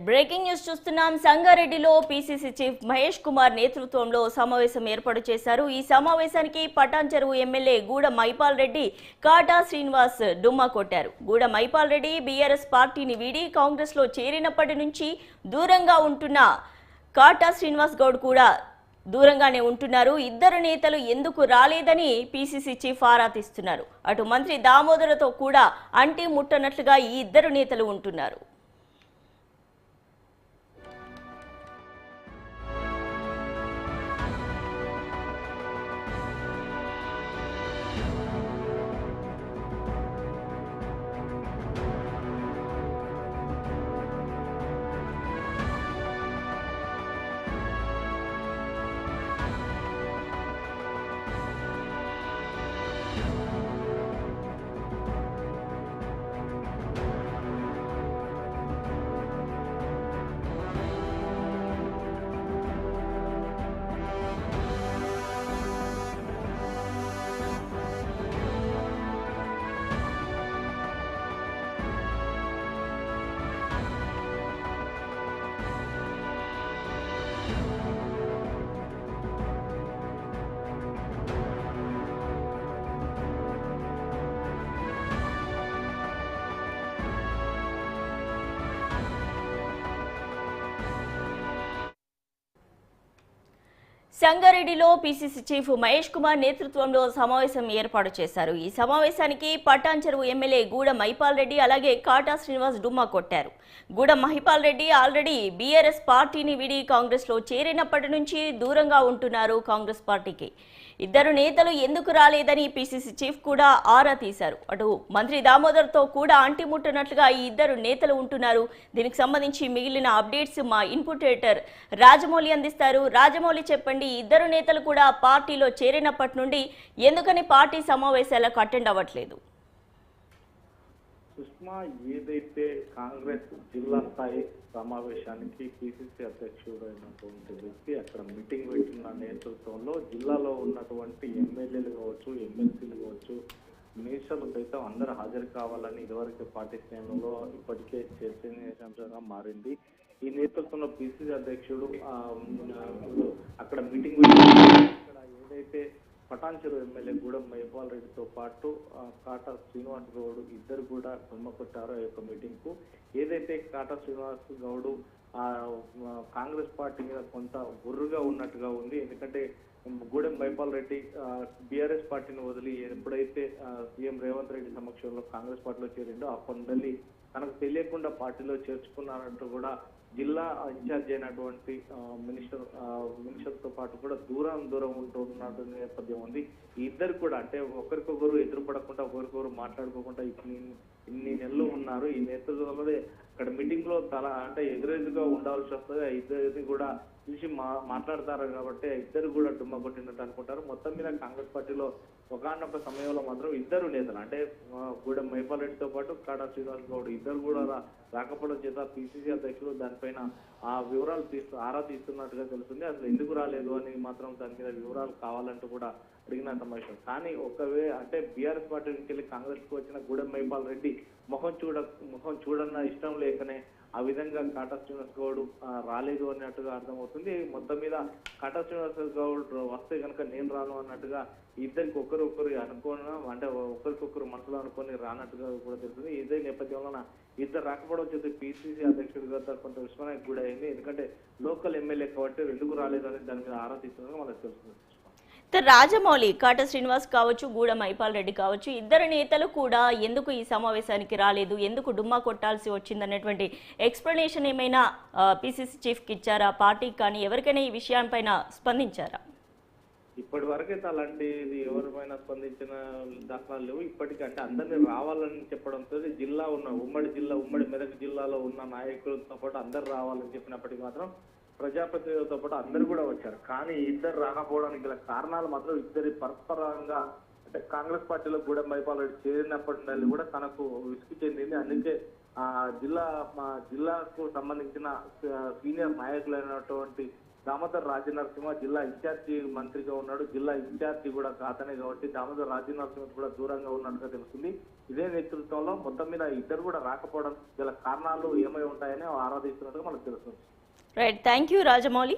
Breaking news చూస్తున్నాం. సంగారెడ్డిలో PCC chief Mahesh Kumar నేతృత్వంలో సమావేశం ఏర్పాటు చేశారు. ఈ సమావేశానికి పటాన్చెరువు ఎమ్మెల్యే గూడ మైపాల్ రెడ్డి, కాటా శ్రీనివాస్ డుమ్మా కొట్టారు. గూడ మైపాల్ రెడ్డి బీఆర్ఎస్ పార్టీని వీడి కాంగ్రెస్ లో చేరినప్పటి నుంచి దూరంగా ఉంటున్న కాటా శ్రీనివాస్ గౌడ్ కూడా దూరంగానే ఉంటున్నారు. ఇద్దరు నేతలు ఎందుకు రాలేదని పీసీసీ చీఫ్ ఆరా తీస్తున్నారు. అటు మంత్రి దామోదరతో కూడా అంటి ముట్టనట్లుగా ఈ ఇద్దరు నేతలు ఉంటున్నారు. సంగారెడ్డిలో పీసీసీ చీఫ్ మహేష్ కుమార్ నేతృత్వంలో సమావేశం ఏర్పాటు చేశారు. ఈ సమావేశానికి పటాన్చెరువు ఎమ్మెల్యే గూడ మైపాల్ రెడ్డి అలాగే కాటా శ్రీనివాస్ డుమ్మా కొట్టారు. గూడ మైపాల్ రెడ్డి ఆల్రెడీ బీఆర్ఎస్ పార్టీని విడి కాంగ్రెస్ లో చేరినప్పటి నుంచి దూరంగా ఉంటున్నారు కాంగ్రెస్ పార్టీకి. ఇద్దరు నేతలు ఎందుకు రాలేదని పీసీసీ చీఫ్ కూడా ఆరా తీశారు. అటు మంత్రి దామోదర్తో కూడా అంటిముట్టనట్లుగా ఈ ఇద్దరు నేతలు ఉంటున్నారు. దీనికి సంబంధించి మిగిలిన అప్డేట్స్ మా ఇన్పుటేటర్ రాజమౌళి అందిస్తారు. రాజమౌళి చెప్పండి, ఇద్దరు నేతలు కూడా పార్టీలో చేరినప్పటి నుండి ఎందుకని పార్టీ సమావేశాలకు అటెండ్ అవ్వట్లేదు? సుష్మా, ఏదైతే కాంగ్రెస్ జిల్లా స్థాయి సమావేశానికి పిసిసి అధ్యక్షుడు అయినటువంటి వ్యక్తి అక్కడ మీటింగ్ పెట్టిన నేతృత్వంలో జిల్లాలో ఉన్నటువంటి ఎమ్మెల్యేలు కావచ్చు, ఎమ్మెల్సీలు కావచ్చు, మినిస్టర్లు సైతం అందరూ హాజరు కావాలని ఇదివరకు పార్టీ శ్రేణుల్లో ఇప్పటికే చర్చనీయాంశంగా మారింది. ఈ నేతృత్వంలో పిసిసి అధ్యక్షుడు అక్కడ మీటింగ్ ఇక్కడ ఏదైతే పటాన్చెరువు ఎమ్మెల్యే గూడ మైపాల్ రెడ్డితో పాటు కాటా శ్రీనివాస్ గౌడ్ ఇద్దరు కూడా డుమ్మా కొట్టారు ఆ యొక్క మీటింగ్ కు. ఏదైతే కాటా శ్రీనివాస్ గౌడ్ కాంగ్రెస్ పార్టీ మీద కొంత బుర్రుగా ఉన్నట్టుగా ఉంది. ఎందుకంటే గూడెం మైపాల్ రెడ్డి బీఆర్ఎస్ పార్టీని వదిలి ఎప్పుడైతే సీఎం రేవంత్ రెడ్డి సమక్షంలో కాంగ్రెస్ పార్టీలో చేరిండో అప్పటి నుండి తనకు తెలియకుండా పార్టీలో చేర్చుకున్నారంటూ కూడా జిల్లా ఇన్ఛార్జ్ అయినటువంటి మినిస్టర్ తో పాటు కూడా దూరం ఉంటున్న నేపథ్యం ఉంది. ఈ ఇద్దరు కూడా అంటే ఒకరికొకరు ఎదురుపడకుండా ఒకరికొకరు మాట్లాడుకోకుండా ఇన్ని నెలలు ఉన్నారు. ఈ నేతృత్వంలో అక్కడ మీటింగ్ లో అంటే ఎదురెదురుగా ఉండాల్సి వస్తుంది. ఆ ఇద్దరిని కూడా పిలిచి మాట్లాడతారు కాబట్టి ఇద్దరు కూడా డుమ్మా కొట్టినట్టు అనుకుంటారు. మొత్తం మీద కాంగ్రెస్ పార్టీలో ఒకనొక సమయంలో మాత్రం ఇద్దరు నేతలు అంటే గూడ మైపాల్ రెడ్డితో పాటు కాటా శ్రీనివాస్ గౌడ్ ఇద్దరు కూడా రాకపోవడం చేత పిసిసి అధ్యక్షులు దానిపైన ఆ వివరాలు ఆరా తీస్తున్నట్టుగా తెలుస్తుంది. అసలు ఎందుకు రాలేదు అని మాత్రం దాని మీద వివరాలు కావాలంటూ కూడా అడిగిన సమావేశం. కానీ అంటే బీఆర్ఎస్ పార్టీ నుంచి వెళ్ళి కాంగ్రెస్ కు వచ్చిన గూడ మైపాల్ రెడ్డి ముఖం చూడన్న ఇష్టం లేకనే ఆ విధంగా కాటా శ్రీనివాస్ గౌడ్ రాలేదు అన్నట్టుగా అర్థమవుతుంది. మొత్తం మీద కాటా శ్రీనివాస్ గౌడ్ వస్తే కనుక నేను రాను అన్నట్టుగా ఇద్దరికి ఒకరు అనుకోని అంటే ఒకరికొకరు మనసులో అనుకొని రానట్టుగా కూడా తెలుస్తుంది. ఇదే నేపథ్యంలో ఇద్దరు రాకపోవడం చేస్తే పిసిసి అధ్యక్షుడి గారు కొంత విస్మయానికి కూడా అయింది. ఎందుకంటే లోకల్ ఎమ్మెల్యే కాబట్టి ఎందుకు రాలేదు అనేది దాని మీద ఆరా తీస్తున్నట్టుగా మనకు తెలుస్తుంది. రాజమౌళి, కాటా శ్రీనివాస్ కావచ్చు, గూడ మైపాల్ రెడ్డి కావచ్చు, ఇద్దరు నేతలు కూడా ఎందుకు ఈ సమావేశానికి రాలేదు, ఎందుకు డుమ్మా కొట్టాల్సి వచ్చిందనేటువంటి ఎక్స్ప్లెనేషన్ ఏమైనా పిసిసి చీఫ్ కి ఇచ్చారా? పార్టీకి కానీ ఎవరికైనా ఈ విషయాలపైన స్పందించారా? ఇప్పటి వరకైతే అలాంటిది ఎవరిపైనా స్పందించిన దాఖలాలు లేవు. ఇప్పటికీ అంటే అందరినీ రావాలని చెప్పడంతో ఉమ్మడి మెదక్ జిల్లాలో ఉన్న నాయకులతో పాటు అందరు రావాలని చెప్పినప్పటికీ మాత్రం ప్రజాప్రతినిధులతో పాటు అందరు కూడా వచ్చారు. కానీ ఇద్దరు రాకపోవడానికి గల కారణాలు మాత్రం ఇద్దరి పరస్పరంగా అంటే కాంగ్రెస్ పార్టీలో గూడ మైపాల్ రెడ్డి చేరినప్పటి నుండి కూడా తనకు విసుగు చెందింది. అందుకే జిల్లాకు సంబంధించిన సీనియర్ నాయకులైనటువంటి దామోదర్ రాజనరసింహ జిల్లా ఇన్ఛార్జి మంత్రిగా ఉన్నాడు, జిల్లా ఇన్ఛార్జి కూడా అతనే కాబట్టి దామోదర్ రాజనరసింహ కూడా దూరంగా ఉన్నట్టుగా తెలుస్తుంది. ఇదే నేతృత్వంలో మొత్తం మీద ఇద్దరు కూడా రాకపోవడం గల కారణాలు ఏమై ఉంటాయని ఆరాధిస్తున్నట్టుగా మనకు తెలుస్తుంది. Right, thank you Rajamouli.